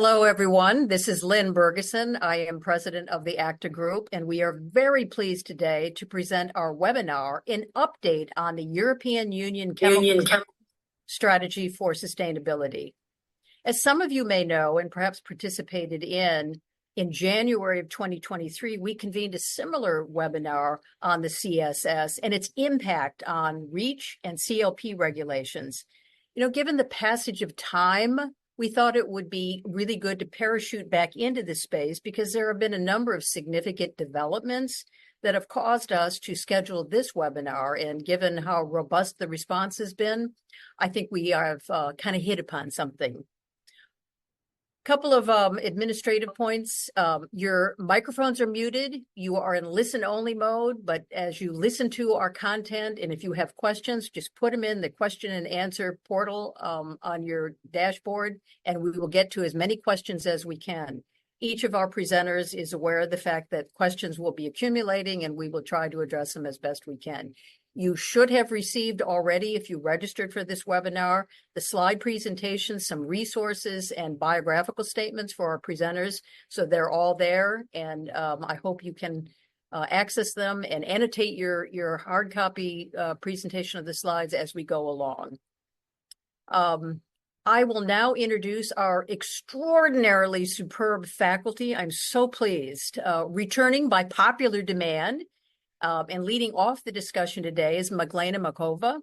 Hello, everyone. This is Lynn Bergeson. I am president of the Acta Group, and we are very pleased today to present our webinar, an update on the European Union Chemical Strategy for Sustainability. As some of you may know and perhaps participated in January of 2023, we convened a similar webinar on the CSS and its impact on REACH and CLP regulations. Given the passage of time, we thought it would be really good to parachute back into this space because there have been a number of significant developments that have caused us to schedule this webinar. And given how robust the response has been, I think we have kind of hit upon something. Couple of administrative points. Your microphones are muted. You are in listen-only mode, but as you listen to our content, and if you have questions, just put them in the question and answer portal on your dashboard, and we will get to as many questions as we can. Each of our presenters is aware of the fact that questions will be accumulating, and we will try to address them as best we can. You should have received already, if you registered for this webinar, the slide presentation, some resources, and biographical statements for our presenters. So they're all there, and I hope you can access them and annotate your hard copy presentation of the slides as we go along. I will now introduce our extraordinarily superb faculty. I'm so pleased. Returning by popular demand, and leading off the discussion today is Meglena Mihova.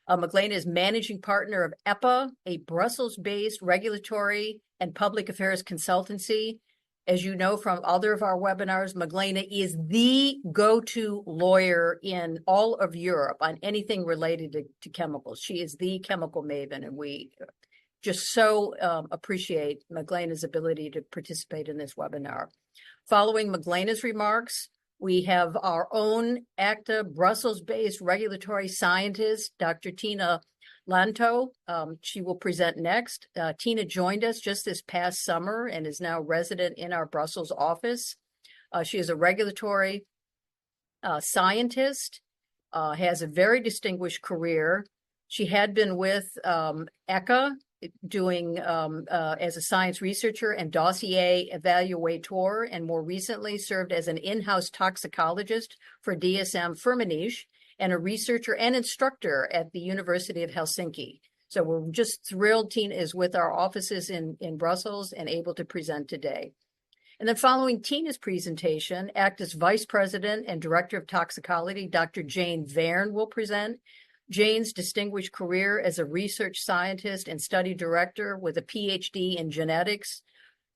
Meglena is managing partner of EPPA, a Brussels-based regulatory and public affairs consultancy. As you know from other of our webinars, Meglena is the go-to lawyer in all of Europe on anything related to chemicals. She is the chemical maven, and we just so appreciate Meglena's ability to participate in this webinar. Following Meglena's remarks, we have our own Acta Brussels-based regulatory scientist, Dr. Tiina Lantto. She will present next. Tiina joined us just this past summer and is now resident in our Brussels office. She is a regulatory scientist, has a very distinguished career. She had been with Acta, doing as a science researcher and dossier evaluator, and more recently served as an in-house toxicologist for DSM-Firmenich and a researcher and instructor at the University of Helsinki. So we're just thrilled Tiina is with our offices in Brussels and able to present today. And then following Tiina's presentation, Acta's Vice President and Director of Toxicology, Dr. Jane Verne, will present. Jane's distinguished career as a research scientist and study director with a Ph.D. in genetics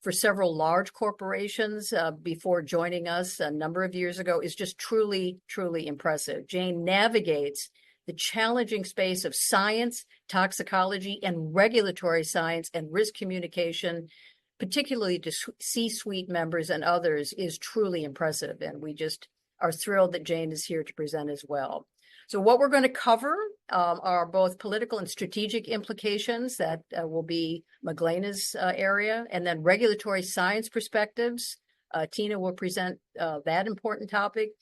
for several large corporations before joining us a number of years ago is just truly, truly impressive. Jane navigates the challenging space of science, toxicology, and regulatory science and risk communication, particularly to C-suite members and others, is truly impressive. And we just are thrilled that Jane is here to present as well. So what we're going to cover are both political and strategic implications that will be Meglena's area, and then regulatory science perspectives. Tiina will present that important topic,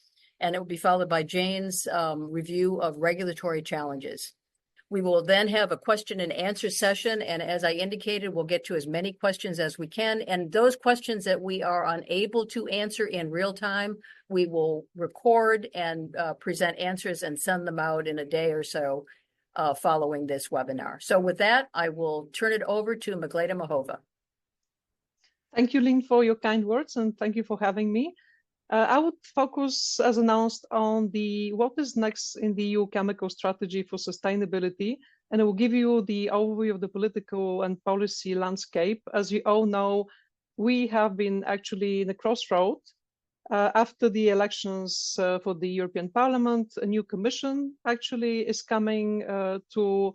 and it will be followed by Jane's review of regulatory challenges. We will then have a question and answer session, and as I indicated, we'll get to as many questions as we can, and those questions that we are unable to answer in real time, we will record and present answers and send them out in a day or so following this webinar. So with that, I will turn it over to Meglena Mihova. Thank you, Lynn, for your kind words, and thank you for having me. I would focus, as announced, on what is next in the EU chemical strategy for sustainability, and I will give you the overview of the political and policy landscape. As you all know, we have been actually in a crossroad. After the elections for the European Parliament, a new commission actually is coming to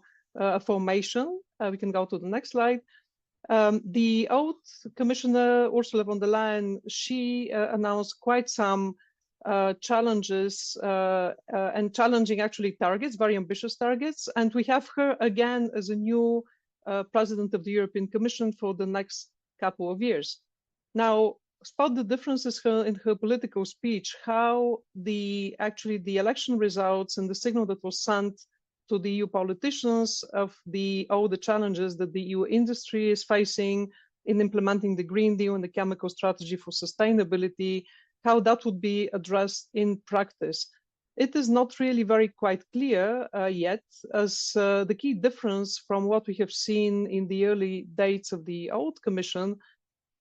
formation. We can go to the next slide. The old Commissioner Ursula von der Leyen, she announced quite some challenges and challenging actually targets, very ambitious targets. And we have her again as a new President of the European Commission for the next couple of years. Now, spot the differences in her political speech, how the election results and the signal that was sent to the EU politicians of all the challenges that the EU industry is facing, in implementing the Green Deal and the chemical strategy for sustainability, how that would be addressed in practice. It is not really very quite clear yet, as the key difference from what we have seen in the early dates of the old Commission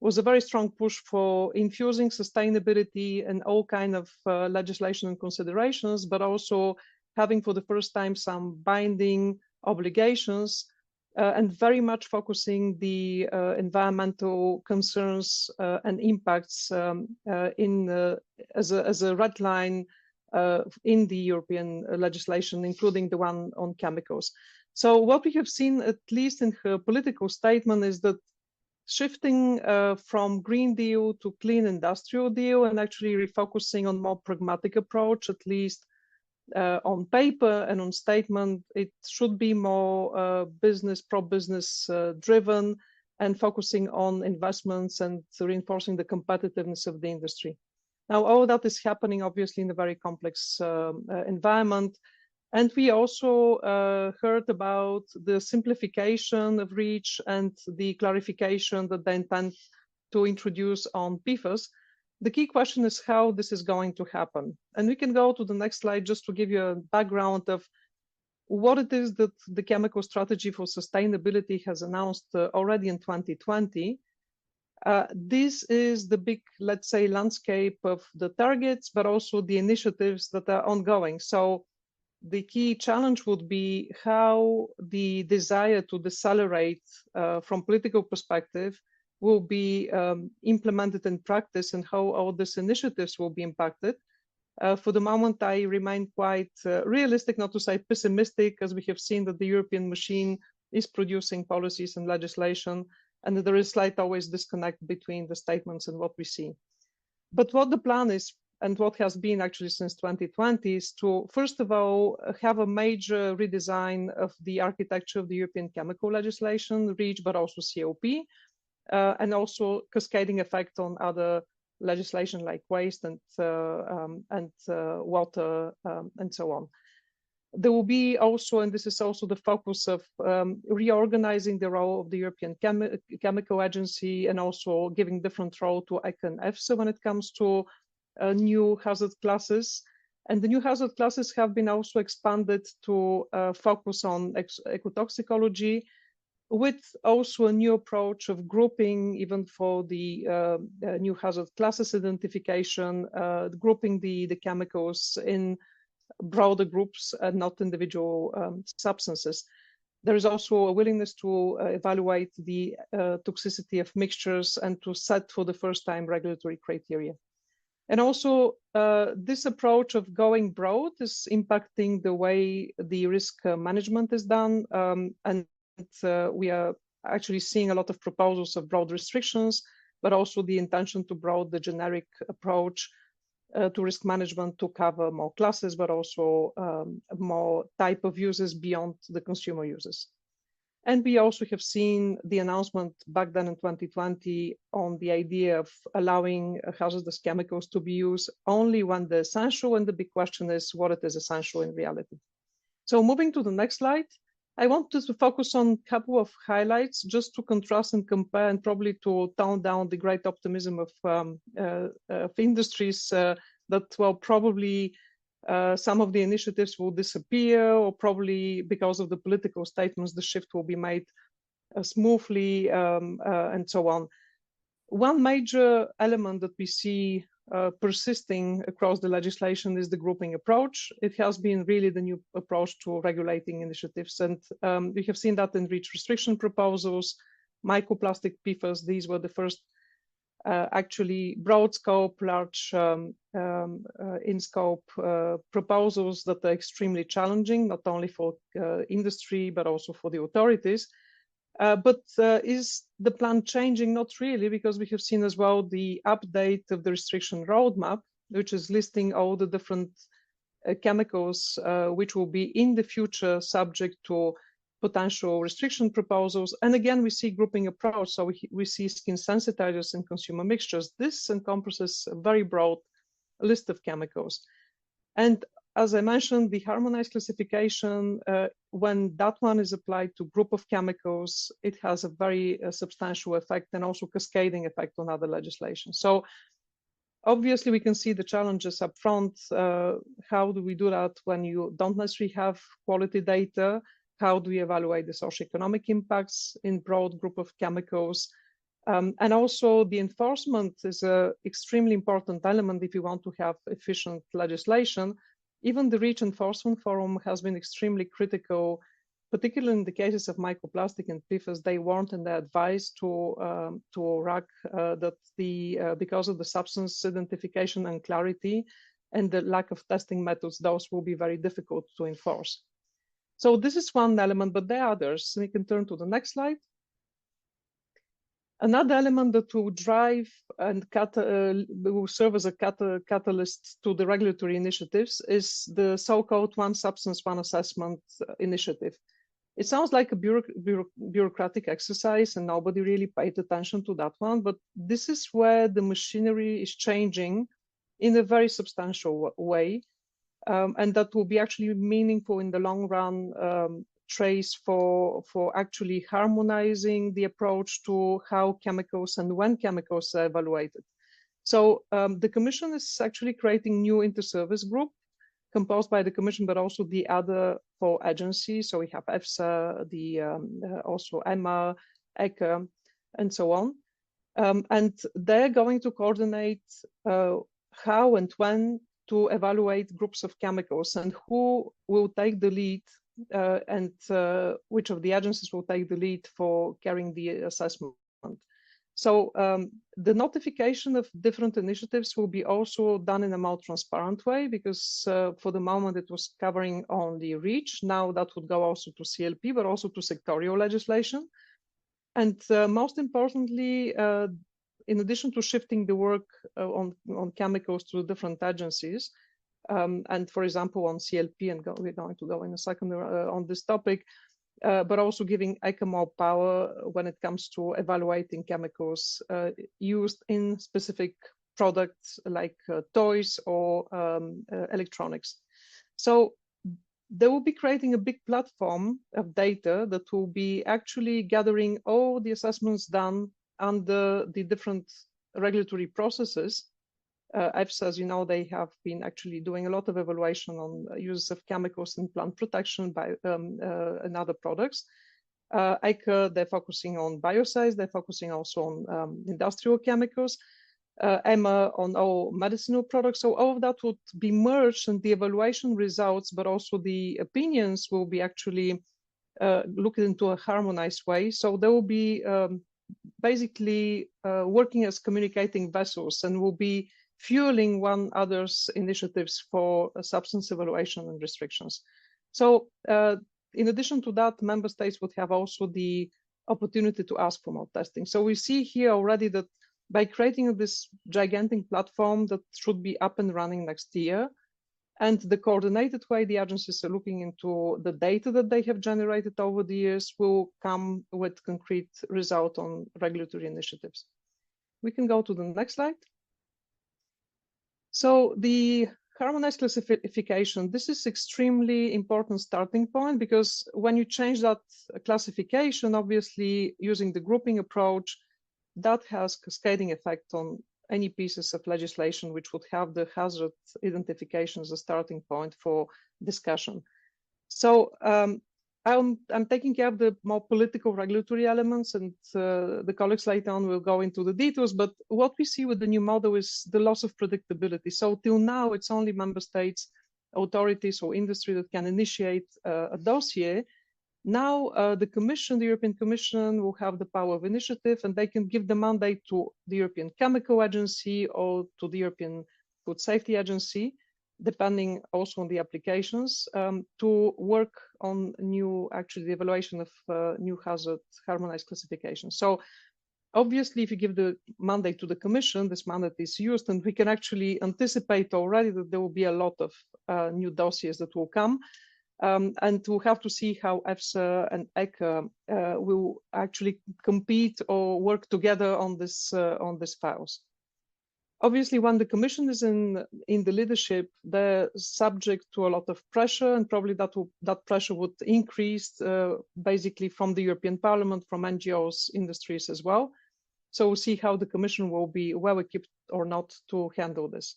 was a very strong push for infusing sustainability in all kind of legislation and considerations, but also having for the first time some binding obligations and very much focusing the environmental concerns and impacts as a red line in the European legislation, including the one on chemicals. So what we have seen, at least in her political statement, is that shifting from Green Deal to Clean Industrial Deal and actually refocusing on more pragmatic approach, at least on paper and on statement, it should be more pro-business driven and focusing on investments and reinforcing the competitiveness of the industry. Now, all of that is happening obviously in a very complex environment. And we also heard about the simplification of REACH and the clarification that they intend to introduce on PFAS. The key question is how this is going to happen. And we can go to the next slide just to give you a background of what it is that the Chemical Strategy for Sustainability has announced already in 2020. This is the big, let's say, landscape of the targets, but also the initiatives that are ongoing. So the key challenge would be how the desire to decelerate from political perspective will be implemented in practice and how all these initiatives will be impacted. For the moment, I remain quite realistic, not to say pessimistic, as we have seen that the European machine is producing policies and legislation, and there is slight always disconnect between the statements and what we see. But what the plan is, and what has been actually since 2020, is to, first of all, have a major redesign of the architecture of the European chemical legislation, REACH, but also COP, and also cascading effect on other legislation like waste and water and so on. There will be also, and this is also the focus of reorganizing the role of the European Chemical Agency and also giving different role to Acta and EFSA when it comes to new hazard classes. And the new hazard classes have been also expanded to focus on ecotoxicology, with also a new approach of grouping, even for the new hazard classes identification, grouping the chemicals in broader groups and not individual substances. There is also a willingness to evaluate the toxicity of mixtures and to set for the first time regulatory criteria. And also this approach of going broad is impacting the way the risk management is done. And we are actually seeing a lot of proposals of broad restrictions, but also the intention to broaden the generic approach to risk management to cover more classes, but also more type of uses beyond the consumer uses. And we also have seen the announcement back then in 2020 on the idea of allowing hazardous chemicals to be used only when they're essential. And the big question is what it is essential in reality. So moving to the next slide, I wanted to focus on a couple of highlights just to contrast and compare and probably to tone down the great optimism of industries that, well, probably some of the initiatives will disappear, or probably because of the political statements, the shift will be made smoothly and so on. One major element that we see persisting across the legislation is the grouping approach. It has been really the new approach to regulating initiatives. And we have seen that in REACH restriction proposals, microplastic PFAS, these were the first actually broad scope, large in scope proposals that are extremely challenging, not only for industry, but also for the authorities. But is the plan changing? Not really, because we have seen as well the update of the restriction roadmap, which is listing all the different chemicals which will be in the future subject to potential restriction proposals. And again, we see grouping approach. So we see skin sensitizers and consumer mixtures. This encompasses a very broad list of chemicals. And as I mentioned, the harmonized classification, when that one is applied to group of chemicals, it has a very substantial effect and also cascading effect on other legislation. So obviously we can see the challenges up front. How do we do that when you don't necessarily have quality data? How do we evaluate the socioeconomic impacts in broad group of chemicals? And also the enforcement is an extremely important element if you want to have efficient legislation. Even the REACH Enforcement Forum has been extremely critical, particularly in the cases of microplastic and PFAS. They warned in their advice to RAC that because of the substance identification and clarity and the lack of testing methods, those will be very difficult to enforce. So this is one element, but there are others. We can turn to the next slide. Another element that will drive and will serve as a catalyst to the regulatory initiatives is the so-called One Substance, One Assessment initiative. It sounds like a bureaucratic exercise and nobody really paid attention to that one, but this is where the machinery is changing in a very substantial way. And that will be actually meaningful in the long run trace for actually harmonizing the approach to how chemicals and when chemicals are evaluated. So the Commission is actually creating new inter-service group composed by the Commission, but also the other 4 agencies. So we have EFSA, also EMA, Acta, and so on. And they're going to coordinate how and when to evaluate groups of chemicals and who will take the lead and which of the agencies will take the lead for carrying the assessment. So the notification of different initiatives will be also done in a more transparent way, because for the moment it was covering only REACH. Now that would go also to CLP, but also to sectorial legislation. And most importantly, in addition to shifting the work on chemicals to different agencies, and for example, on CLP, and we're going to go in a second on this topic, but also giving ECHA more power when it comes to evaluating chemicals used in specific products like toys or electronics. So they will be creating a big platform of data that will be actually gathering all the assessments done under the different regulatory processes. EFSA, as you know, they have been actually doing a lot of evaluation on uses of chemicals in plant protection by and other products. ECHA, they're focusing on biocides, they're focusing also on industrial chemicals. EMA on all medicinal products. So all of that would be merged, and the evaluation results, but also the opinions will be actually looked into a harmonized way. So they will be basically working as communicating vessels and will be fueling one another's initiatives for substance evaluation and restrictions. So in addition to that, member states would have also the opportunity to ask for more testing. So we see here already that by creating this gigantic platform that should be up and running next year, and the coordinated way the agencies are looking into the data that they have generated over the years will come with concrete result on regulatory initiatives. We can go to the next slide. So the harmonized classification, this is extremely important starting point, because when you change that classification, obviously using the grouping approach, that has cascading effect on any pieces of legislation which would have the hazard identification as a starting point for discussion. So I'm taking care of the more political regulatory elements, and the colleagues later on will go into the details. But what we see with the new model is the loss of predictability. So till now, it's only member states, authorities or industry that can initiate a dossier. Now the Commission, the European Commission, will have the power of initiative, and they can give the mandate to the European Chemical Agency or to the European Food Safety Agency, depending also on the applications, to work on the evaluation of new hazard harmonized classification. So obviously, if you give the mandate to the Commission, this mandate is used, and we can actually anticipate already that there will be a lot of new dossiers that will come. And we'll have to see how EFSA and ECHA will actually compete or work together on this files. Obviously, when the Commission is in the leadership, they're subject to a lot of pressure, and probably that pressure would increase basically from the European Parliament, from NGOs, industries as well. So we'll see how the Commission will be well equipped or not to handle this.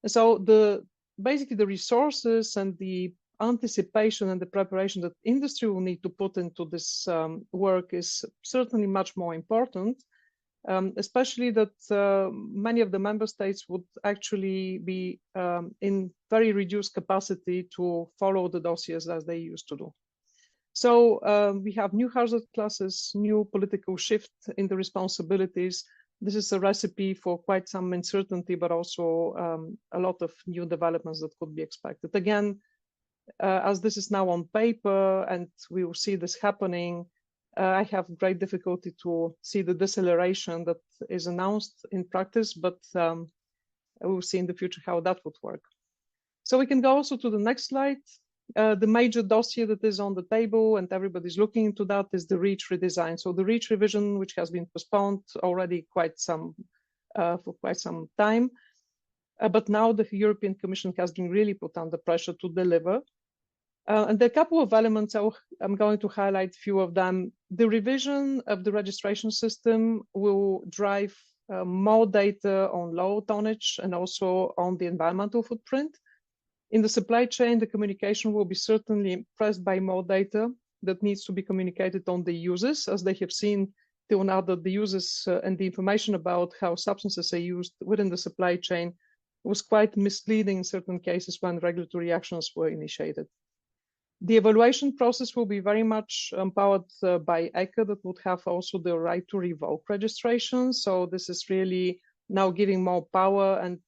And so basically the resources and the anticipation and the preparation that industry will need to put into this work is certainly much more important. Especially that many of the member states would actually be in very reduced capacity to follow the dossiers as they used to do. So we have new hazard classes, new political shift in the responsibilities. This is a recipe for quite some uncertainty, but also a lot of new developments that could be expected. Again, as this is now on paper and we will see this happening, I have great difficulty to see the deceleration that is announced in practice, but we'll see in the future how that would work. So we can go also to the next slide. The major dossier that is on the table and everybody's looking into that is the REACH redesign. So the REACH revision, which has been postponed already for quite some time. But now the European Commission has been really put under pressure to deliver. And there are a couple of elements I'm going to highlight a few of them. The revision of the registration system will drive more data on low tonnage and also on the environmental footprint. In the supply chain, the communication will be certainly pressed by more data that needs to be communicated on the users, as they have seen till now that the users and the information about how substances are used within the supply chain was quite misleading in certain cases when regulatory actions were initiated. The evaluation process will be very much empowered by Acta, that would have also the right to revoke registration. So this is really now giving more power and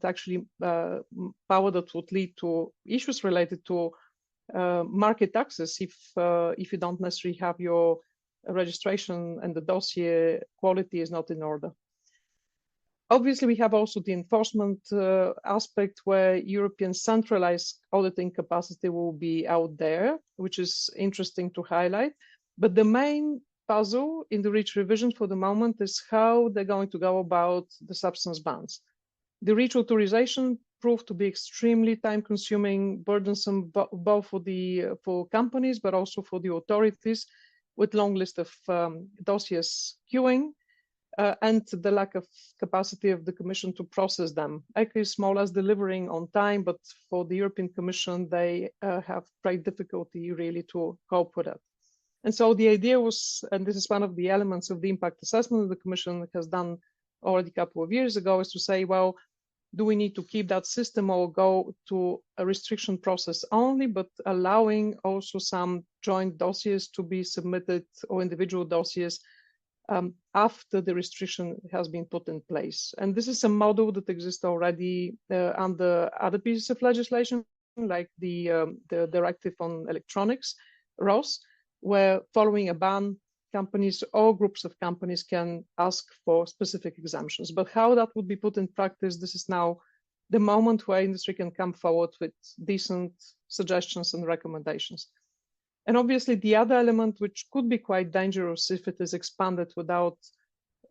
actually power that would lead to issues related to market access if you don't necessarily have your registration and the dossier quality is not in order. Obviously, we have also the enforcement aspect where European centralized auditing capacity will be out there, which is interesting to highlight. But the main puzzle in the REACH revision for the moment is how they're going to go about the substance bans. The REACH authorization proved to be extremely time-consuming, burdensome, both for companies, but also for the authorities, with long list of dossiers queuing. And the lack of capacity of the Commission to process them. Acta is more or less delivering on time, but for the European Commission, they have great difficulty really to cope with it. And so the idea was, and this is one of the elements of the impact assessment that the Commission has done already a couple of years ago, is to say, well, do we need to keep that system or go to a restriction process only, but allowing also some joint dossiers to be submitted or individual dossiers after the restriction has been put in place. And this is a model that exists already under other pieces of legislation, like the directive on electronics, ROS, where following a ban, companies or groups of companies can ask for specific exemptions. But how that would be put in practice, this is now the moment where industry can come forward with decent suggestions and recommendations. And obviously, the other element, which could be quite dangerous if it is expanded without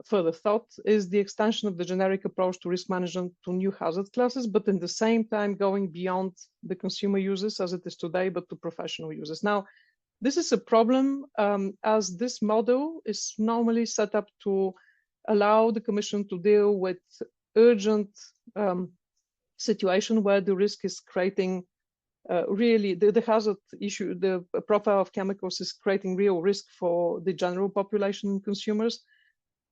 further thought, is the extension of the generic approach to risk management to new hazard classes, but in the same time going beyond the consumer users as it is today, but to professional users. Now, this is a problem as this model is normally set up to allow the Commission to deal with urgent situation where the risk is creating really the hazard issue, the profile of chemicals is creating real risk for the general population and consumers.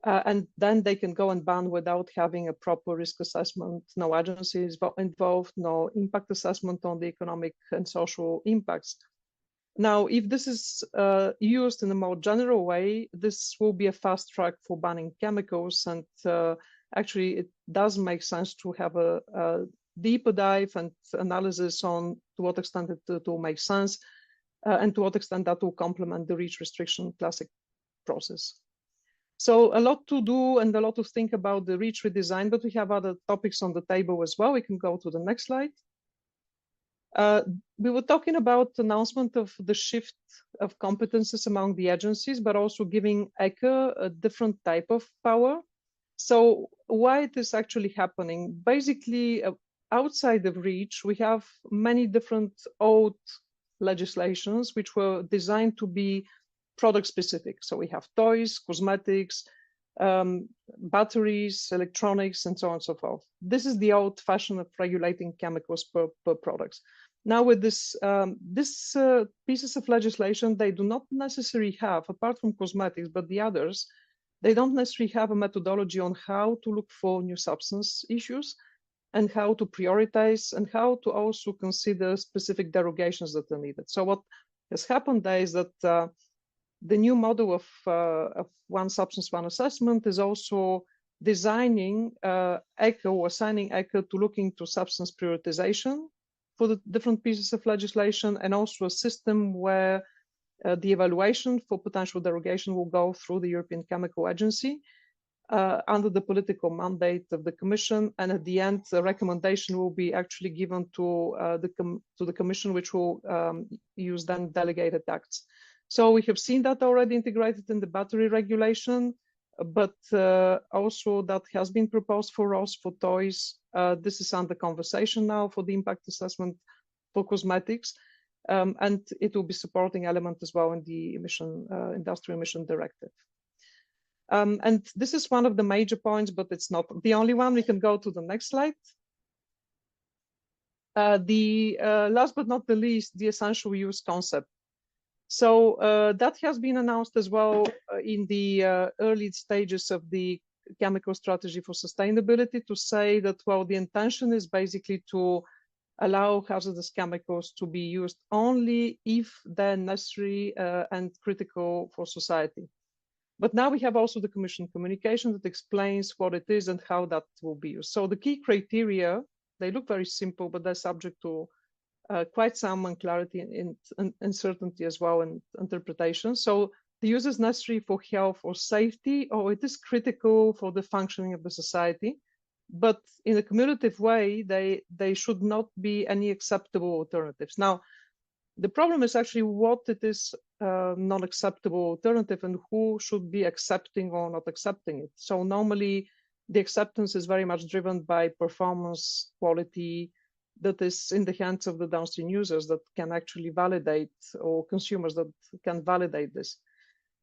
And then they can go and ban without having a proper risk assessment, no agencies involved, no impact assessment on the economic and social impacts. Now, if this is used in a more general way, this will be a fast track for banning chemicals. And actually, it does make sense to have a deeper dive and analysis on to what extent it will make sense and to what extent that will complement the REACH restriction classic process. So a lot to do and a lot to think about the REACH redesign, but we have other topics on the table as well. We can go to the next slide. We were talking about the announcement of the shift of competences among the agencies, but also giving ECHA a different type of power. So why it is actually happening? Basically, outside of REACH, we have many different old legislations which were designed to be product specific. So we have toys, cosmetics, batteries, electronics, and so on and so forth. This is the old fashion of regulating chemicals per products. Now with this, pieces of legislation, they do not necessarily have, apart from cosmetics, but the others, they don't necessarily have a methodology on how to look for new substance issues and how to prioritize and how to also consider specific derogations that are needed. So what has happened there is that the new model of one substance, one assessment is also designing ECHA or assigning ECHA to look into substance prioritization for the different pieces of legislation, and also a system where the evaluation for potential derogation will go through the European Chemical Agency under the political mandate of the Commission, and at the end, the recommendation will be actually given to the Commission, which will use then delegated acts. So we have seen that already integrated in the battery regulation, but also that has been proposed for us for toys. This is under conversation now for the impact assessment for cosmetics. And it will be supporting element as well in the industrial emission directive. And this is one of the major points, but it's not the only one. We can go to the next slide. Last but not the least, the essential use concept. So that has been announced as well in the early stages of the chemical strategy for sustainability, to say that, well, the intention is basically to allow hazardous chemicals to be used only if they're necessary and critical for society. But now we have also the Commission communication that explains what it is and how that will be used. So the key criteria, they look very simple, but they're subject to quite some unclarity and uncertainty as well in interpretation. So the use is necessary for health or safety, or it is critical for the functioning of the society. But in a cumulative way, they should not be any acceptable alternatives. Now, the problem is actually what it is non-acceptable alternative and who should be accepting or not accepting it. So normally the acceptance is very much driven by performance, quality, that is in the hands of the downstream users that can actually validate, or consumers that can validate this.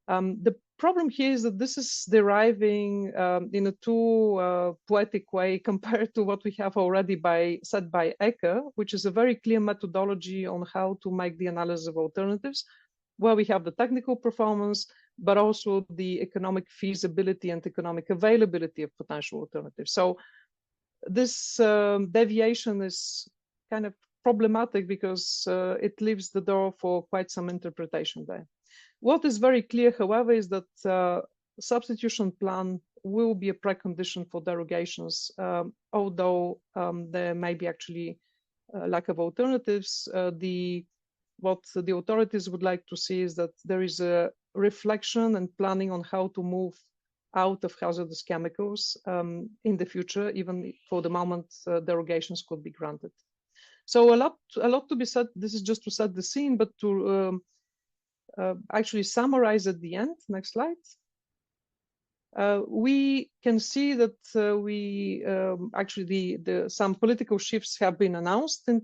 The problem here is that this is deriving in a too poetic way compared to what we have already set by ECHA, which is a very clear methodology on how to make the analysis of alternatives, where we have the technical performance, but also the economic feasibility and economic availability of potential alternatives. So this deviation is kind of problematic because it leaves the door for quite some interpretation there. What is very clear, however, is that substitution plan will be a precondition for derogations, although there may be actually lack of alternatives. What the authorities would like to see is that there is a reflection and planning on how to move out of hazardous chemicals in the future. Even for the moment, derogations could be granted. So a lot to be said. This is just to set the scene, but to actually summarize at the end. Next slide. We can see that actually some political shifts have been announced in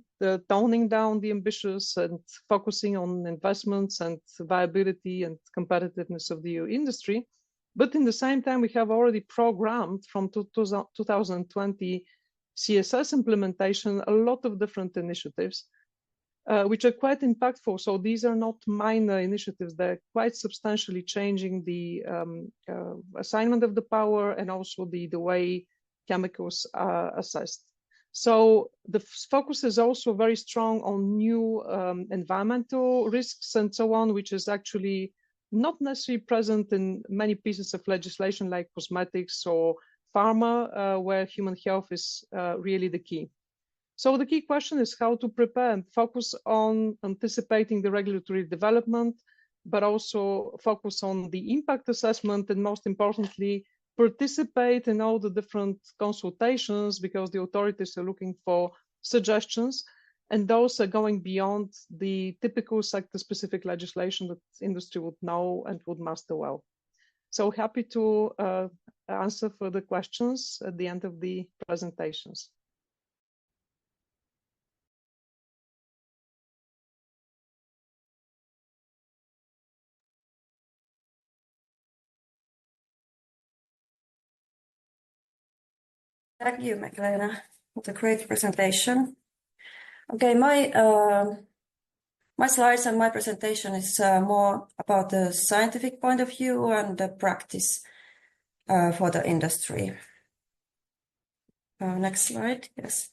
toning down the ambitions and focusing on investments and viability and competitiveness of the EU industry. But in the same time, we have already programmed from 2020 CSS implementation a lot of different initiatives, which are quite impactful. So these are not minor initiatives. They're quite substantially changing the assignment of the power and also the way chemicals are assessed. So the focus is also very strong on new environmental risks and so on, which is actually not necessarily present in many pieces of legislation like cosmetics or pharma, where human health is really the key. So the key question is how to prepare and focus on anticipating the regulatory development, but also focus on the impact assessment, and most importantly, participate in all the different consultations, because the authorities are looking for suggestions, and those are going beyond the typical sector-specific legislation that industry would know and would master well. So happy to answer further questions at the end of the presentations. Thank you, Meglena. What a great presentation. Okay, my slides and my presentation is more about the scientific point of view and the practice for the industry. Next slide, yes.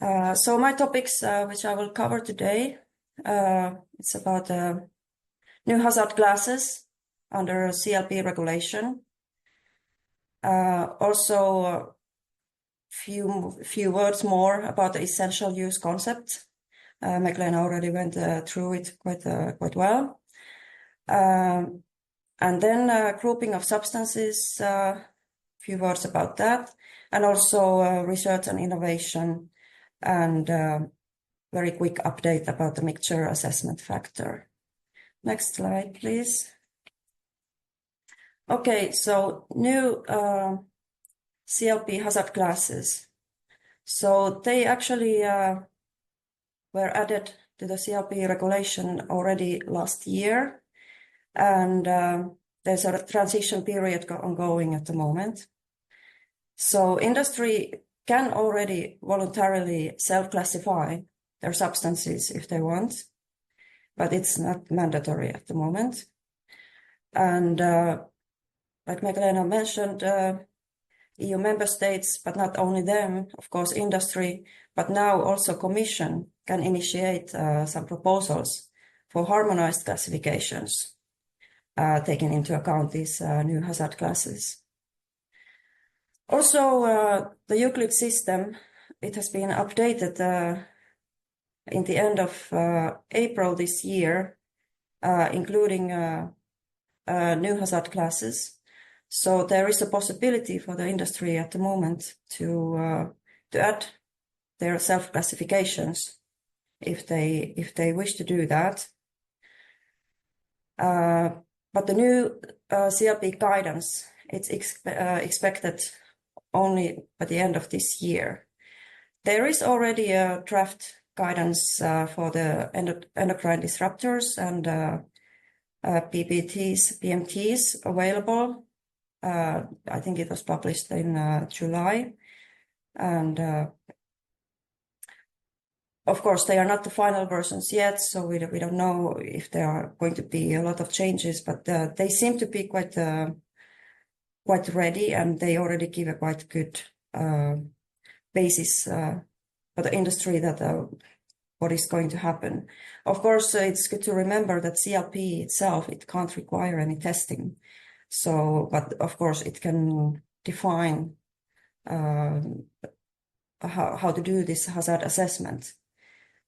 So my topics, which I will cover today, it's about new hazard classes under CLP regulation. Also, few words more about the essential use concept. Meglena already went through it quite well. And then grouping of substances, few words about that, and also research and innovation, and very quick update about the mixture assessment factor. Next slide, please. Okay, so new CLP hazard classes. So they actually were added to the CLP regulation already last year, and there's a transition period ongoing at the moment. So industry can already voluntarily self-classify their substances if they want, but it's not mandatory at the moment. And like Meglena mentioned, EU member states, but not only them, of course, industry, but now also Commission can initiate some proposals for harmonized classifications, taking into account these new hazard classes. Also, the Euclid system, it has been updated in the end of April this year, including new hazard classes. So there is a possibility for the industry at the moment to add their self-classifications if they wish to do that. But the new CLP guidance, it's expected only by the end of this year. There is already a draft guidance for the endocrine disruptors and PMTs available. I think it was published in July. And of course, they are not the final versions yet, so we don't know if there are going to be a lot of changes, but they seem to be quite ready, and they already give a quite good basis for the industry that what is going to happen. Of course, it's good to remember that CLP itself, it can't require any testing. So, but of course, it can define how to do this hazard assessment.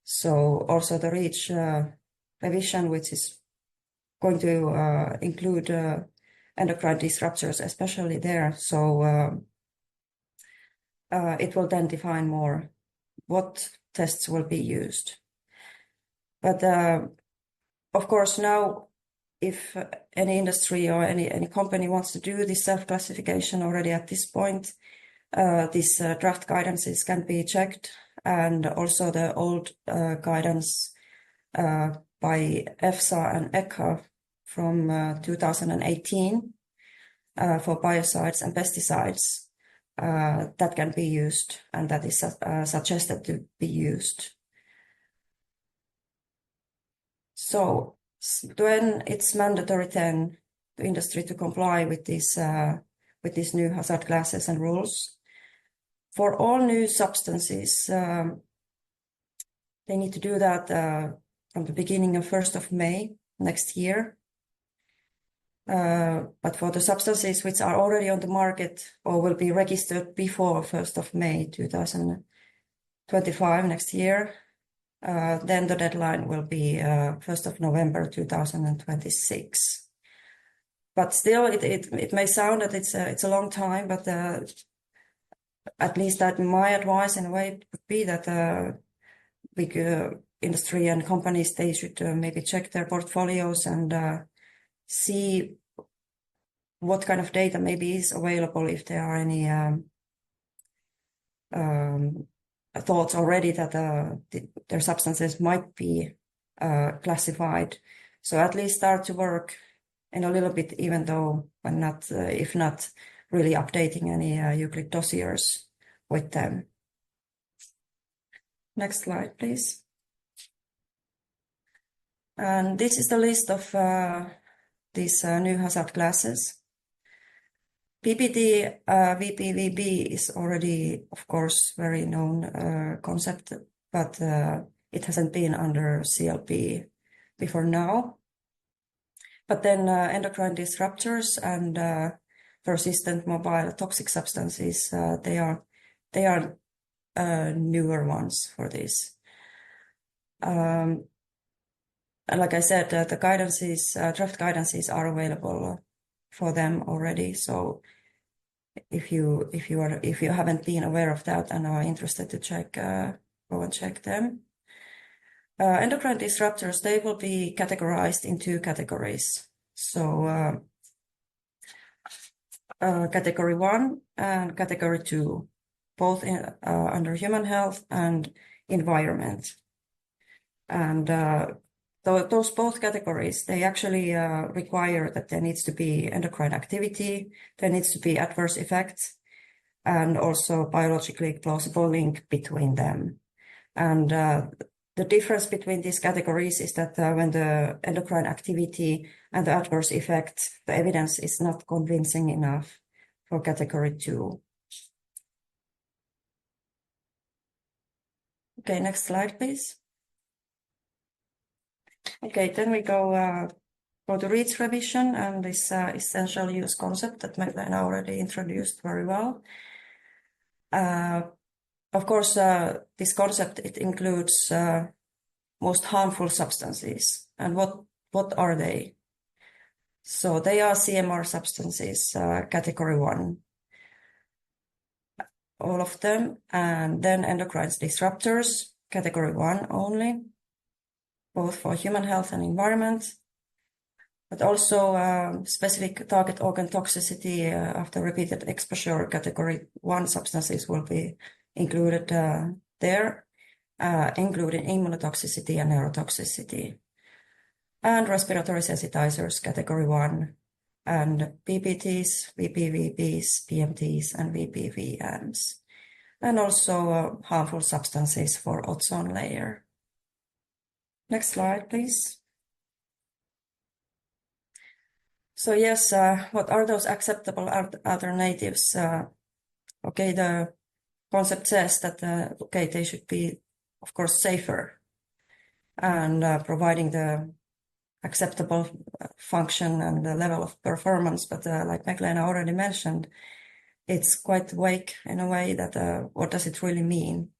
So also the REACH revision, which is going to include endocrine disruptors, especially there. So it will then define more what tests will be used. But of course, now, if any industry or any company wants to do this self-classification already at this point, these draft guidances can be checked, and also the old guidance by EFSA and Acta from 2018 for biocides and pesticides that can be used, and that is suggested to be used. So when it's mandatory then the industry to comply with these new hazard classes and rules. For all new substances, they need to do that from the beginning of 1st of May next year. But for the substances which are already on the market or will be registered before 1st of May 2025 next year, then the deadline will be 1st of November 2026. But still, it may sound that it's a long time, but at least that my advice in a way would be that big industry and companies, they should maybe check their portfolios and see what kind of data maybe is available, if there are any thoughts already that their substances might be classified. So at least start to work in a little bit, even though when not, if not really updating any Euclid dossiers with them. Next slide, please. And this is the list of these new hazard classes. PPT VPVB is already, of course, very known concept, but it hasn't been under CLP before now. But then endocrine disruptors and persistent mobile toxic substances, they are newer ones for this. And like I said, the guidances, draft guidances are available for them already. So if you haven't been aware of that and are interested to check, go and check them. Endocrine disruptors, they will be categorized in two categories. So category 1 and category 2, both under human health and environment. And those both categories, they actually require that there needs to be endocrine activity, there needs to be adverse effects, and also biologically plausible link between them. And the difference between these categories is that when the endocrine activity and the adverse effect, the evidence is not convincing enough for category 2. Okay, next slide, please. Okay, then we go to REACH revision and this essential use concept that Meglena already introduced very well. Of course, this concept, it includes most harmful substances. And what are they? So they are CMR substances, category 1. All of them. And then endocrine disruptors, category 1 only, both for human health and environment. But also specific target organ toxicity after repeated exposure, category 1 substances will be included there, including immunotoxicity and neurotoxicity. And respiratory sensitizers, category 1, and PPTs, VPVBs, PMTs, and VPVMs. And also harmful substances for ozone layer. Next slide, please. So yes, what are those acceptable alternatives? Okay, the concept says that, okay, they should be, of course, safer and providing the acceptable function and the level of performance. But like Meglena already mentioned, it's quite vague in a way that what does it really mean?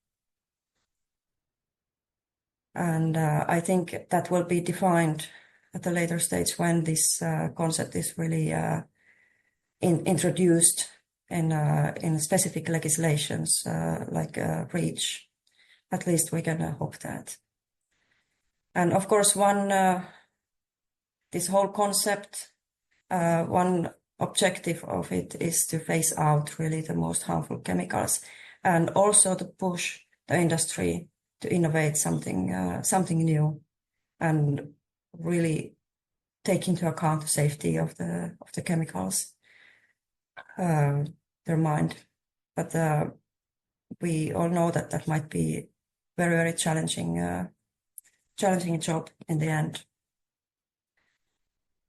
And I think that will be defined at a later stage when this concept is really introduced in specific legislations like REACH. At least we can hope that. And of course, this whole concept, one objective of it is to phase out really the most harmful chemicals, and also to push the industry to innovate something new, and really take into account the safety of the chemicals, their mind. But we all know that that might be very, very challenging job in the end.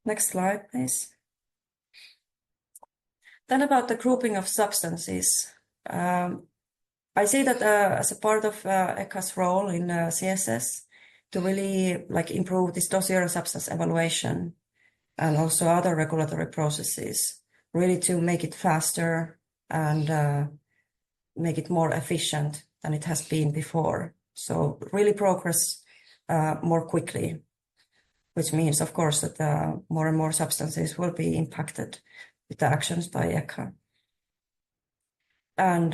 Next slide, please. Then about the grouping of substances. I see that as a part of ECHA's role in CSS to really improve this dossier substance evaluation and also other regulatory processes, really to make it faster and make it more efficient than it has been before. So really progress more quickly, which means, of course, that more and more substances will be impacted with the actions by ECHA. And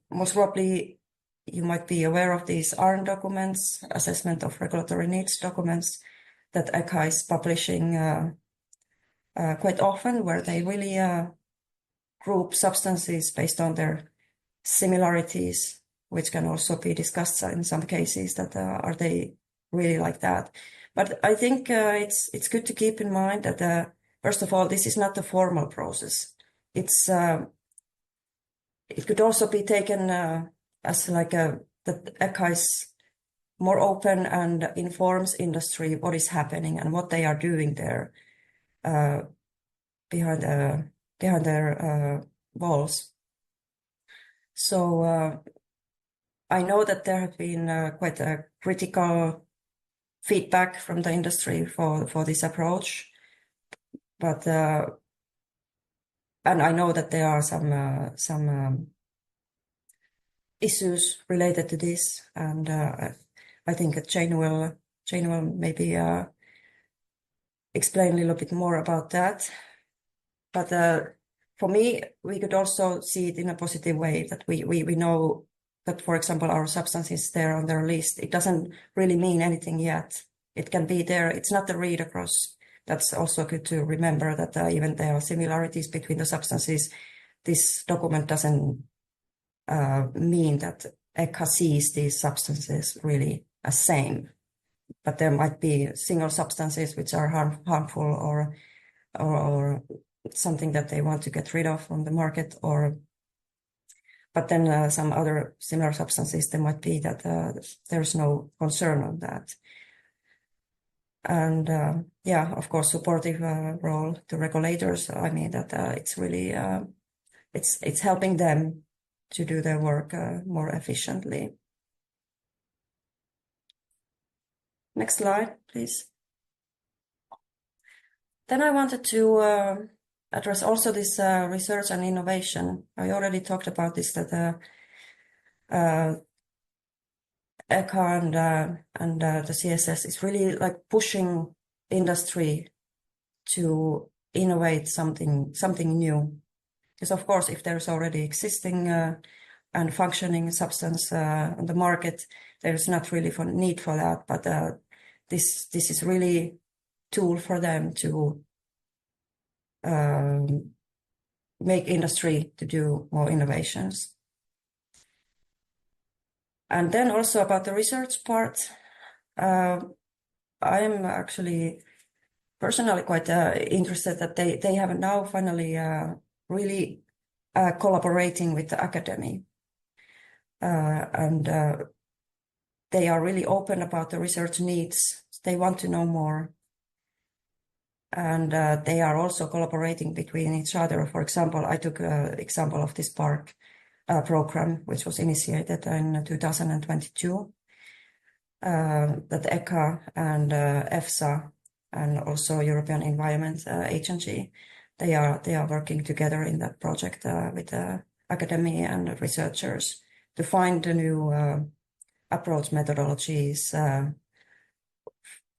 most probably, you might be aware of these ARN documents, Assessment of Regulatory Needs documents, that ECHA is publishing quite often, where they really group substances based on their similarities, which can also be discussed in some cases that are they really like that. But I think it's good to keep in mind that first of all, this is not a formal process. It's it could also be taken as like that EPPA is more open and informs industry what is happening and what they are doing there behind their walls. So I know that there have been quite a critical feedback from the industry for this approach, but and I know that there are some issues related to this, and I think that Jane will maybe explain a little bit more about that. But for me, we could also see it in a positive way, that we know that, for example, our substance is there on their list. It doesn't really mean anything yet. It can be there. It's not a read across. That's also good to remember, that even there are similarities between the substances. This document doesn't mean that EPPA sees these substances really as same, but there might be single substances which are harmful or something that they want to get rid of from the market, but then some other similar substances, there might be that there's no concern on that. And yeah, of course, supportive role to regulators. I mean that it's really it's helping them to do their work more efficiently. Next slide, please. Then I wanted to address also this research and innovation. I already talked about this, that EPPA and the CSS is really like pushing industry to innovate something new. Because of course, if there's already existing and functioning substance on the market, there's not really need for that. But this is really tool for them to make industry to do more innovations. And then also about the research part, I'm actually personally quite interested that they have now finally really collaborating with the academy. And they are really open about the research needs. They want to know more. And they are also collaborating between each other. For example, I took an example of this PARC program, which was initiated in 2022, that EPPA and EFSA and also European Environment Agency, they are working together in that project with the academy and researchers to find the new approach methodologies,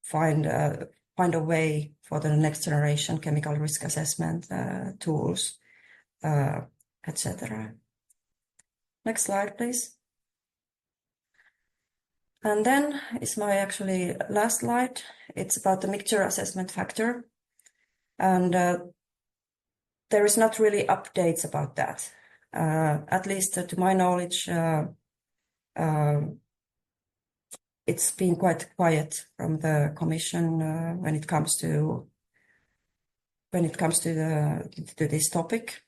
find a way for the next generation chemical risk assessment tools, etc. Next slide, please. And then is my actually last slide. It's about the mixture assessment factor. And there is not really updates about that. At least to my knowledge, it's been quite quiet from the Commission when it comes to this topic.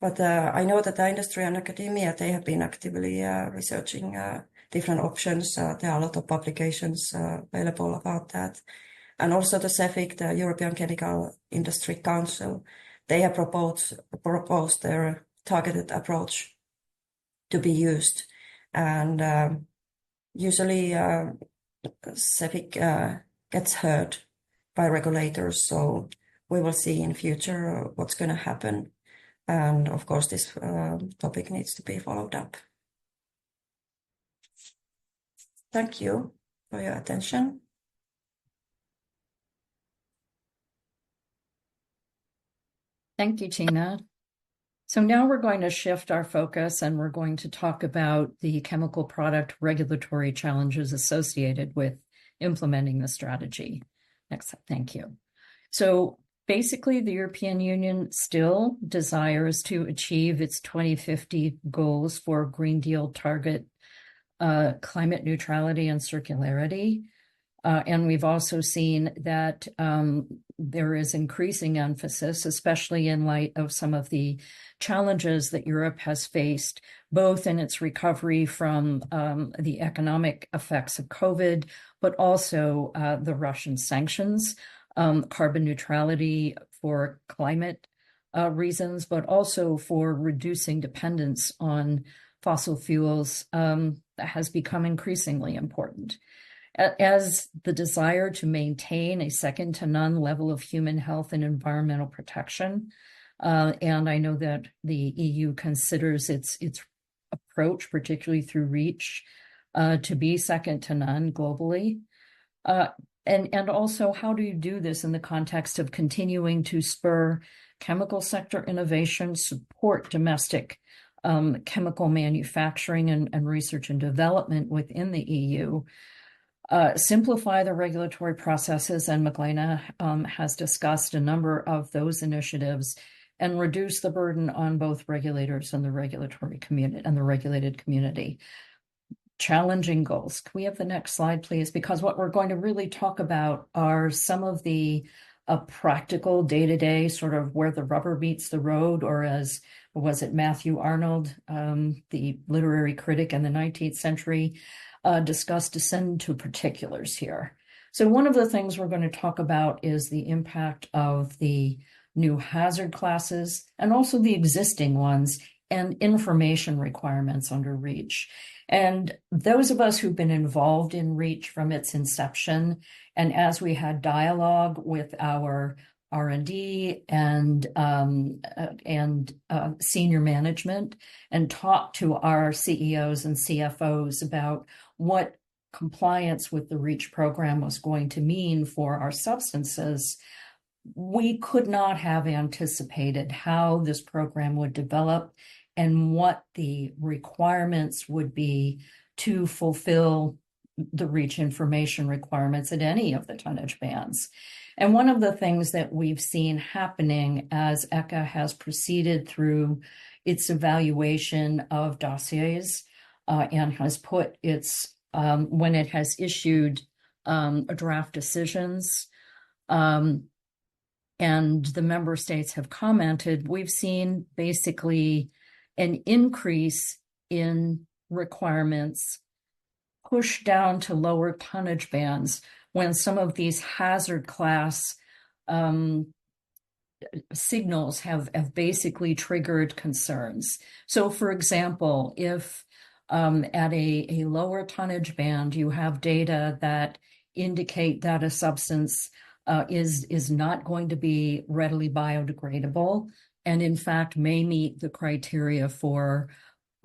But I know that the industry and academia, they have been actively researching different options. There are a lot of publications available about that. And also the CEFIC, the European Chemical Industry Council, they have proposed their targeted approach to be used. And usually CEFIC gets heard by regulators. So we will see in future what's going to happen. And of course, this topic needs to be followed up. Thank you for your attention. Thank you, Tiina. So now we're going to shift our focus and we're going to talk about the chemical product regulatory challenges associated with implementing the strategy. Next, thank you. So Basically, the European Union still desires to achieve its 2050 goals for Green Deal target climate neutrality and circularity. And we've also seen that there is increasing emphasis, especially in light of some of the challenges that Europe has faced, both in its recovery from the economic effects of COVID, but also the Russian sanctions, carbon neutrality for climate reasons, but also for reducing dependence on fossil fuels has become increasingly important. As the desire to maintain a second-to-none level of human health and environmental protection, and I know that the EU considers its approach, particularly through REACH, to be second to none globally. And also, how do you do this in the context of continuing to spur chemical sector innovation, support domestic chemical manufacturing and research and development within the EU, simplify the regulatory processes, and Meglena has discussed a number of those initiatives, and reduce the burden on both regulators and the regulatory community and the regulated community. Challenging goals. Can we have the next slide, please? Because what we're going to really talk about are some of the practical day-to-day, sort of where the rubber meets the road, or as was it Matthew Arnold, the literary critic in the 19th century, discussed descend to particulars here. So one of the things we're going to talk about is the impact of the new hazard classes and also the existing ones and information requirements under REACH. And those of us who've been involved in REACH from its inception, and as we had dialogue with our R&D and senior management, and talked to our CEOs and CFOs about what compliance with the REACH program was going to mean for our substances, we could not have anticipated how this program would develop and what the requirements would be to fulfill the REACH information requirements at any of the tonnage bands. And one of the things that we've seen happening as EPPA has proceeded through its evaluation of dossiers and has put its, when it has issued draft decisions, and the member states have commented, we've seen basically an increase in requirements pushed down to lower tonnage bands when some of these hazard class signals have basically triggered concerns. So for example, if at a lower tonnage band, you have data that indicate that a substance is not going to be readily biodegradable, and in fact may meet the criteria for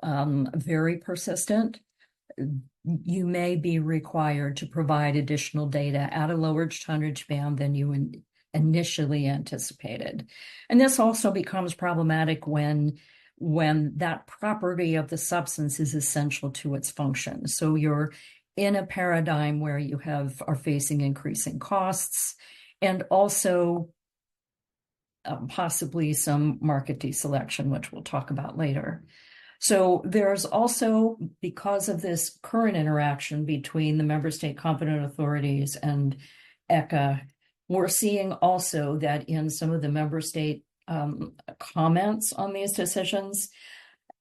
very persistent, you may be required to provide additional data at a lower tonnage band than you initially anticipated. And this also becomes problematic when that property of the substance is essential to its function. So you're in a paradigm where you are facing increasing costs and also possibly some market deselection, which we'll talk about later. So there's also, because of this current interaction between the member state competent authorities and EPPA, we're seeing also that in some of the member state comments on these decisions,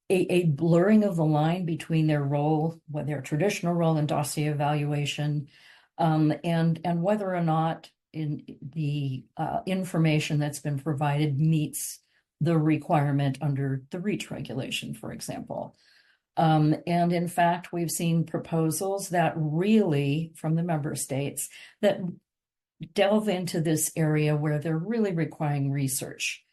a blurring of the line between their role, their traditional role in dossier evaluation, and whether or not in the information that's been provided meets the requirement under the REACH regulation, for example. And in fact, we've seen proposals that really, from the member states, that delve into this area where they're really requiring research.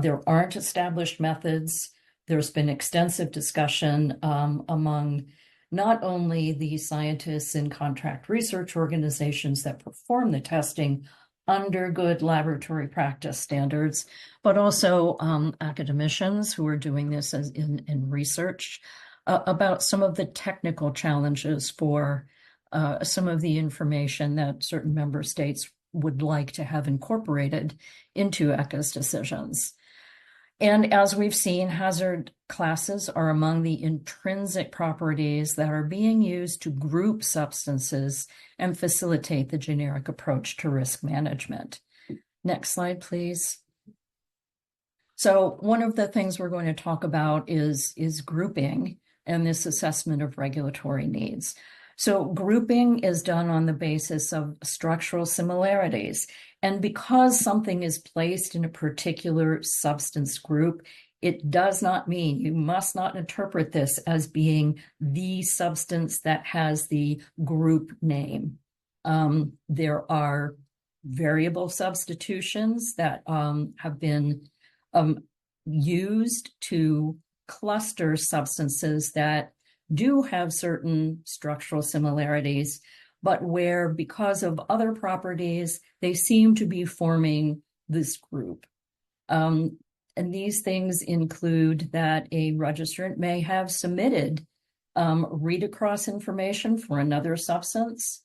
There aren't established methods. There's been extensive discussion among not only the scientists and contract research organizations that perform the testing under good laboratory practice standards, but also academicians who are doing this in research about some of the technical challenges for some of the information that certain member states would like to have incorporated into ECHA's decisions. And as we've seen, hazard classes are among the intrinsic properties that are being used to group substances and facilitate the generic approach to risk management. Next slide, please. So one of the things we're going to talk about is grouping and this assessment of regulatory needs. So grouping is done on the basis of structural similarities. And because something is placed in a particular substance group, it does not mean, you must not interpret this as being the substance that has the group name. There are variable substitutions that have been used to cluster substances that do have certain structural similarities, but where, because of other properties, they seem to be forming this group. And these things include that a registrant may have submitted read-across information for another substance,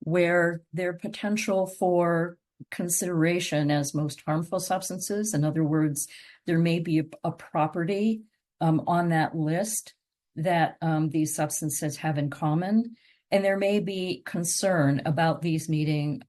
where their potential for consideration as most harmful substances. In other words, there may be a property on that list that these substances have in common, and there may be concern about these needing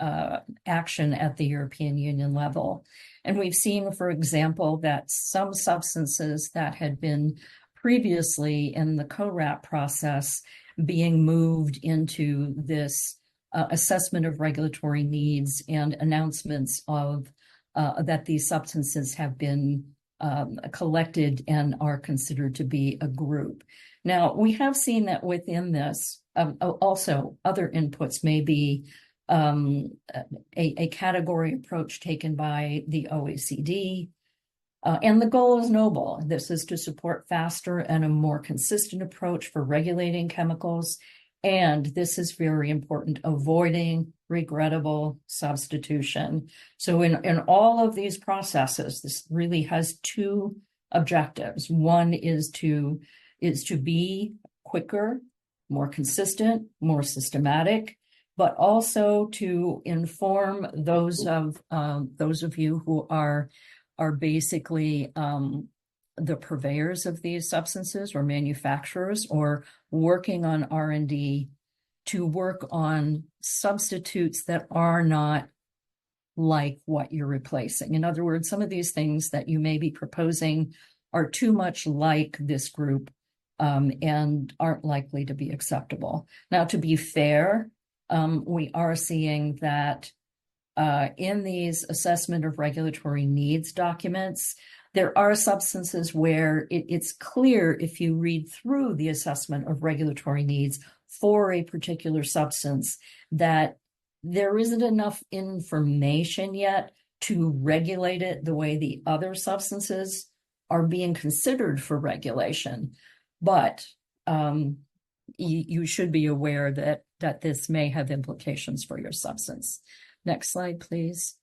action at the European Union level. And we've seen, for example, that some substances that had been previously in the CORAP process being moved into this assessment of regulatory needs and announcements of that these substances have been collected and are considered to be a group. Now, we have seen that within this, also other inputs may be a category approach taken by the OECD. And the goal is noble. This is to support faster and a more consistent approach for regulating chemicals. And this is very important, avoiding regrettable substitution. So in all of these processes, this really has two objectives. One is to be quicker, more consistent, more systematic, but also to inform those of you who are basically the purveyors of these substances or manufacturers or working on R&D to work on substitutes that are not like what you're replacing. In other words, some of these things that you may be proposing are too much like this group and aren't likely to be acceptable. Now, to be fair, we are seeing that in these assessment of regulatory needs documents, there are substances where it's clear if you read through the assessment of regulatory needs for a particular substance that there isn't enough information yet to regulate it the way the other substances are being considered for regulation. But you should be aware that this may have implications for your substance. Next slide, please.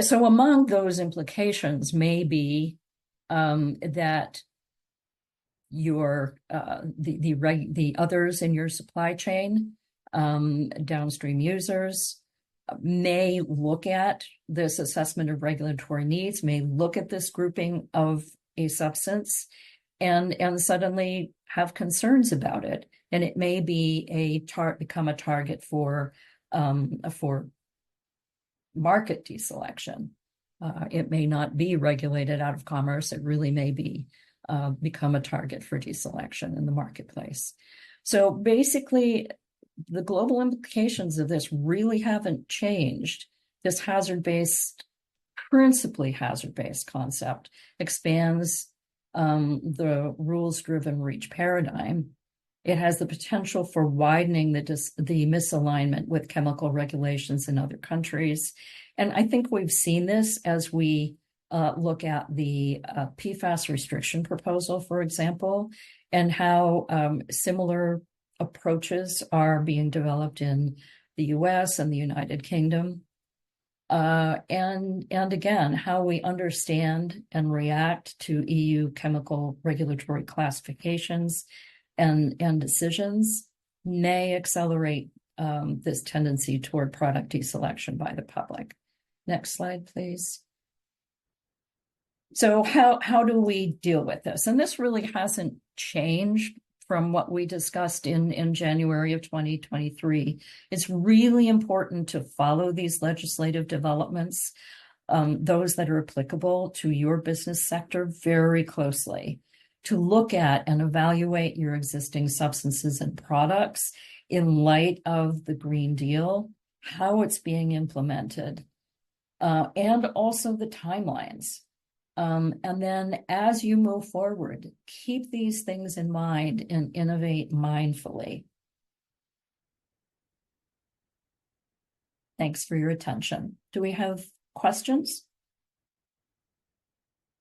So among those implications may be that your the others in your supply chain, downstream users, may look at this assessment of regulatory needs, may look at this grouping of a substance, and suddenly have concerns about it, and it may be become a target for market deselection. It may not be regulated out of commerce. It really may be become a target for deselection in the marketplace. So basically, the global implications of this really haven't changed. This principally hazard-based concept expands the rules-driven REACH paradigm. It has the potential for widening the misalignment with chemical regulations in other countries. And I think we've seen this as we look at the PFAS restriction proposal, for example, and how similar approaches are being developed in the US and the United Kingdom. And again, how we understand and react to EU chemical regulatory classifications and decisions may accelerate this tendency toward product deselection by the public. Next slide, please. So how do we deal with this? And this really hasn't changed from what we discussed in January of 2023. It's really important to follow these legislative developments, those that are applicable to your business sector, very closely, to look at and evaluate your existing substances and products in light of the Green Deal, how it's being implemented, and also the timelines. And then as you move forward, keep these things in mind and innovate mindfully. Thanks for your attention. Do we have questions?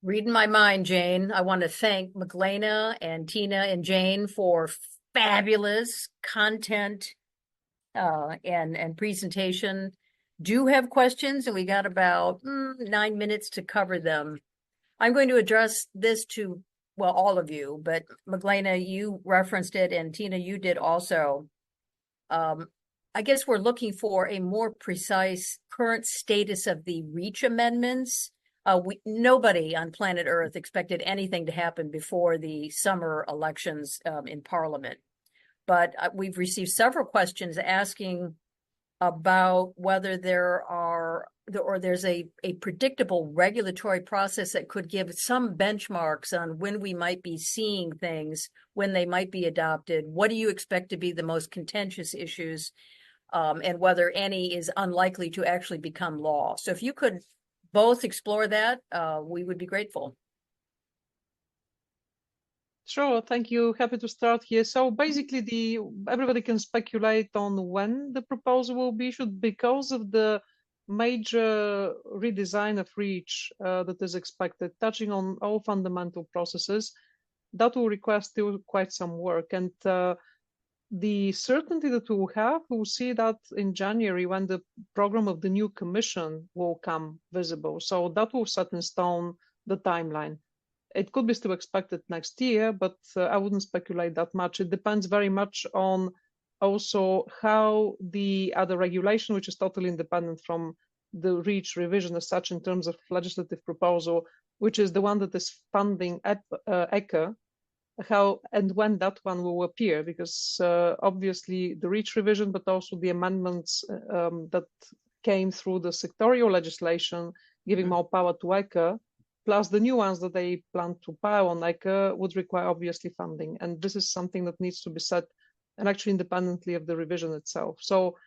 Reading my mind, Jane. I want to thank Meglena and Tiina and Jane for fabulous content and presentation. Do have questions, and we got about 9 minutes to cover them. I'm going to address this to, well, all of you, but Meglena, you referenced it, and Tiina, you did also. I guess we're looking for a more precise current status of the REACH amendments. Nobody on planet Earth expected anything to happen before the summer elections in Parliament. But we've received several questions asking about whether there's a predictable regulatory process that could give some benchmarks on when we might be seeing things, when they might be adopted. What do you expect to be the most contentious issues, and whether any is unlikely to actually become law? So if you could both explore that, we would be grateful. Sure, thank you. Happy to start here. So basically, everybody can speculate on when the proposal will be issued because of the major redesign of REACH that is expected, touching on all fundamental processes. That will require still quite some work. And the certainty that we will have, we'll see that in January when the program of the new commission will come visible. So that will set in stone the timeline. It could be still expected next year, but I wouldn't speculate that much. It depends very much on also how the other regulation, which is totally independent from the REACH revision as such in terms of legislative proposal, which is the one that is funding EPPA, how and when that one will appear, because obviously the REACH revision, but also the amendments that came through the sectorial legislation, giving more power to ECHA, plus the new ones that they plan to pile on ECHA would require obviously funding. And this is something that needs to be set and actually independently of the revision itself. So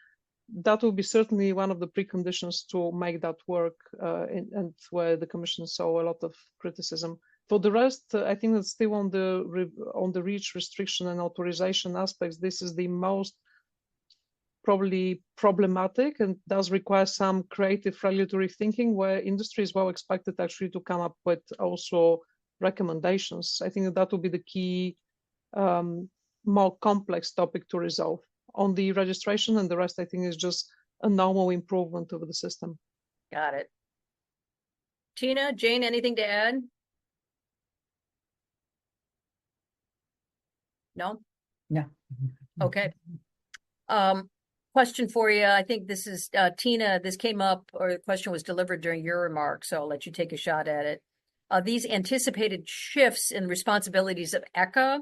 that will be certainly one of the preconditions to make that work, and where the Commission saw a lot of criticism. For the rest, I think that still on the REACH restriction and authorization aspects, this is the most probably problematic and does require some creative regulatory thinking, where industry is well expected actually to come up with also recommendations. I think that that will be the key, more complex topic to resolve. On the registration and the rest, I think is just a normal improvement of the system. Got it. Tiina, Jane, anything to add? No? No. Okay. Question for you. I think this is Tiina. This came up, or the question was delivered during your remarks, so I'll let you take a shot at it. These anticipated shifts in responsibilities of ECHA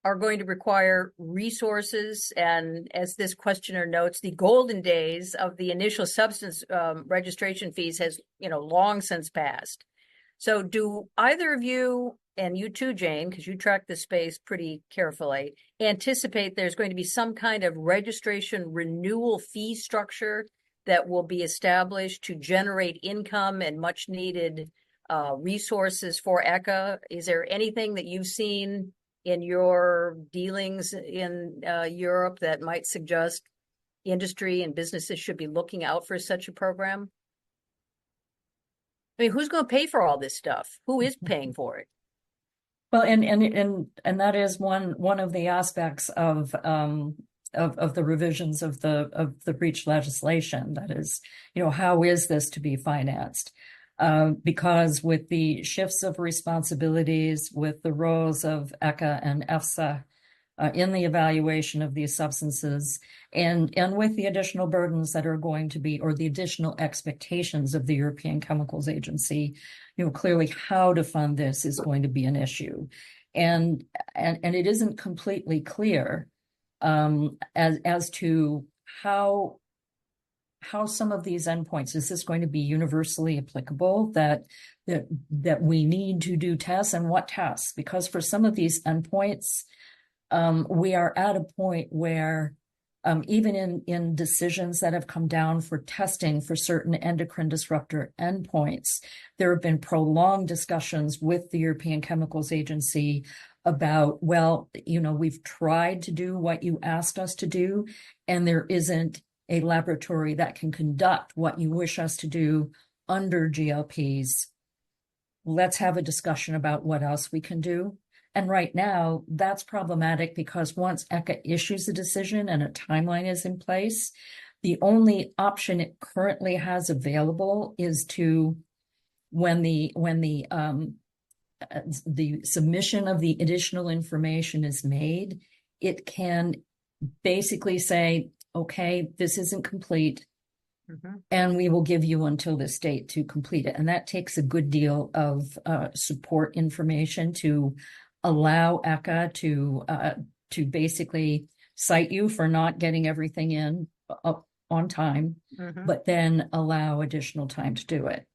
are going to require resources, and as this questioner notes, the golden days of the initial substance registration fees has, long since passed. So do either of you, and you too, Jane, because you track this space pretty carefully, anticipate there's going to be some kind of registration renewal fee structure that will be established to generate income and much needed resources for ECHA? Is there anything that you've seen in your dealings in Europe that might suggest industry and businesses should be looking out for such a program? I mean, who's going to pay for all this stuff? Who is paying for it? Well, and that is one of the aspects of the revisions of the REACH legislation. That is, how is this to be financed? Because with the shifts of responsibilities, with the roles of ECHA and EFSA in the evaluation of these substances, and with the additional burdens that are going to be, or the additional expectations of the European Chemicals Agency, clearly how to fund this is going to be an issue. And it isn't completely clear as to how some of these endpoints, is this going to be universally applicable, that we need to do tests, and what tests? Because for some of these endpoints, we are at a point where even in decisions that have come down for testing for certain endocrine disruptor endpoints, there have been prolonged discussions with the European Chemicals Agency about, well, we've tried to do what you asked us to do, and there isn't a laboratory that can conduct what you wish us to do under GLPs. Let's have a discussion about what else we can do. And right now, that's problematic because once EPPA issues a decision and a timeline is in place, the only option it currently has available is to, when the submission of the additional information is made, it can basically say, okay, this isn't complete, and we will give you until this date to complete it. And that takes a good deal of support information to allow ECHA to basically cite you for not getting everything in up on time, but then allow additional time to do it.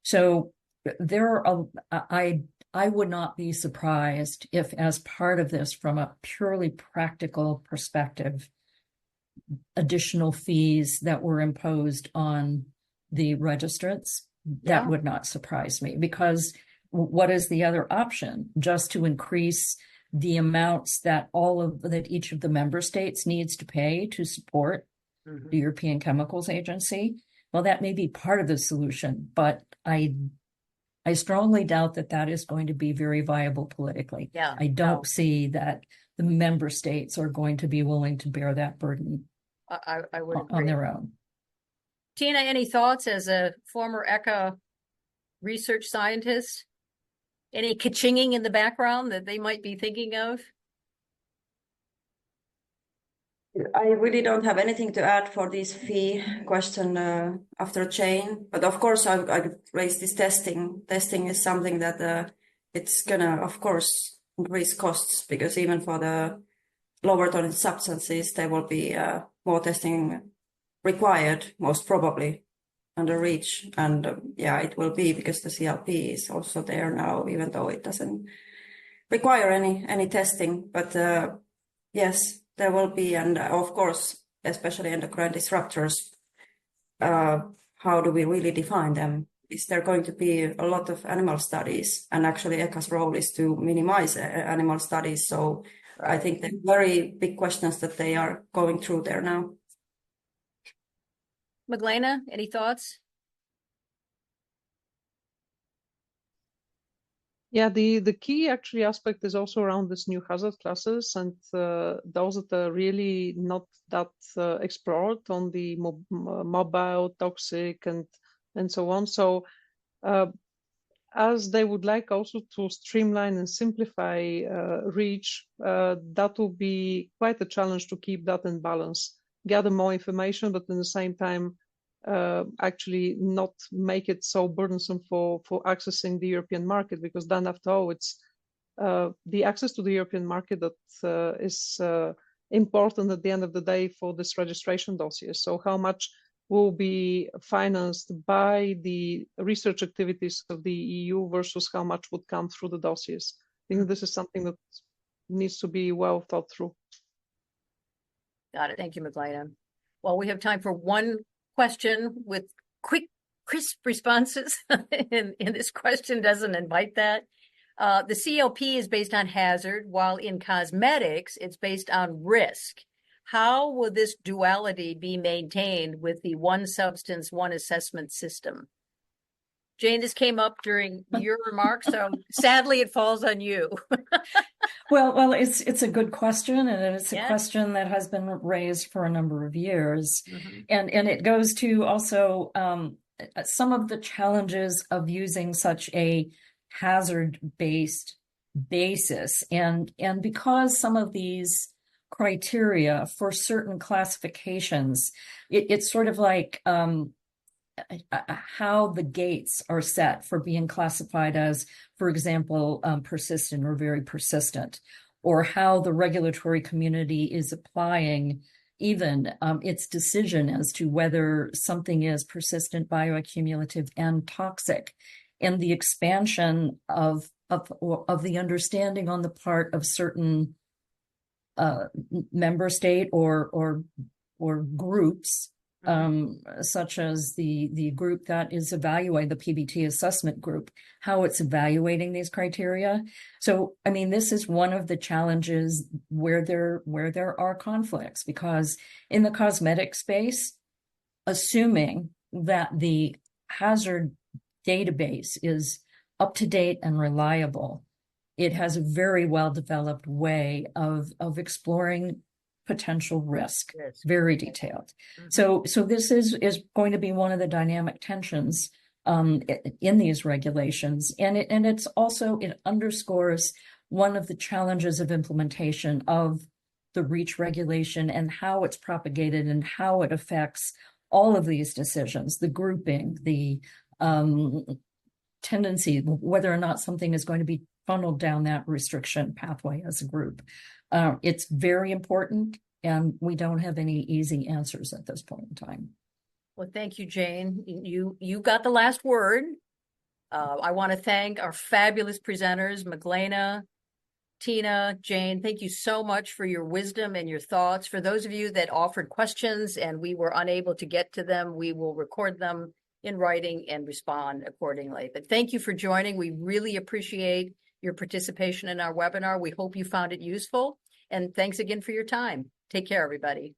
So I would not be surprised if, as part of this, from a purely practical perspective, additional fees that were imposed on the registrants, that would not surprise me, because what is the other option? Just to increase the amounts that each of the member states needs to pay to support the European Chemicals Agency? Well, that may be part of the solution, but I strongly doubt that is going to be very viable politically. I don't see that the member states are going to be willing to bear that burden I would agree. On their own. Tiina, any thoughts as a former ECHA research scientist? Any ka-chinging in the background that they might be thinking of? I really don't have anything to add for this fee question after Jane, but of course I raised this testing. Testing is something that it's gonna, of course, increase costs, because even for the lower tonnage substances, there will be more testing required, most probably, under REACH. And it will be, because the CLP is also there now, even though it doesn't require any testing. But yes, there will be, and of course, especially endocrine disruptors, how do we really define them? Is there going to be a lot of animal studies? And actually, ECHA's role is to minimize animal studies. So I think they're very big questions that they are going through there now. Meglena, any thoughts? Yeah, the key actually aspect is also around this new hazard classes, and those that are really not that explored on the mobile, toxic, and so on. So as they would like also to streamline and simplify REACH, that will be quite a challenge to keep that in balance, gather more information, but at the same time, actually not make it so burdensome for accessing the European market, because then after all, it's the access to the European market that is important at the end of the day for this registration dossier. So how much will be financed by the research activities of the EU versus how much would come through the dossiers? I think this is something that needs to be well thought through. Got it. Thank you, Meglena. Well, we have time for one question with quick, crisp responses, and this question doesn't invite that. The CLP is based on hazard, while in cosmetics, it's based on risk. How will this duality be maintained with the one substance, one assessment system? Jane, this came up during your remarks, so sadly it falls on you. Well, it's a good question, and it's a question that has been raised for a number of years, and it goes to also some of the challenges of using such a hazard-based basis. And because some of these criteria for certain classifications, it's sort of like how the gates are set for being classified as, for example, persistent or very persistent, or how the regulatory community is applying even its decision as to whether something is persistent, bioaccumulative, and toxic, and the expansion of the understanding on the part of certain member state or groups, such as the group that is evaluating the PBT assessment group, how it's evaluating these criteria. So, I mean, this is one of the challenges where there are conflicts, because in the cosmetic space, assuming that the hazard database is up to date and reliable, it has a very well developed way of exploring potential risk, very detailed. So this is going to be one of the dynamic tensions in these regulations, and it underscores one of the challenges of implementation of the REACH regulation and how it's propagated and how it affects all of these decisions, the grouping, the tendency, whether or not something is going to be funneled down that restriction pathway as a group. It's very important, and we don't have any easy answers at this point in time. Well, thank you, Jane. You got the last word. I want to thank our fabulous presenters, Meglena, Tiina, Jane. Thank you so much for your wisdom and your thoughts. For those of you that offered questions and we were unable to get to them, we will record them in writing and respond accordingly. But thank you for joining. We really appreciate your participation in our webinar. We hope you found it useful. And thanks again for your time. Take care, everybody.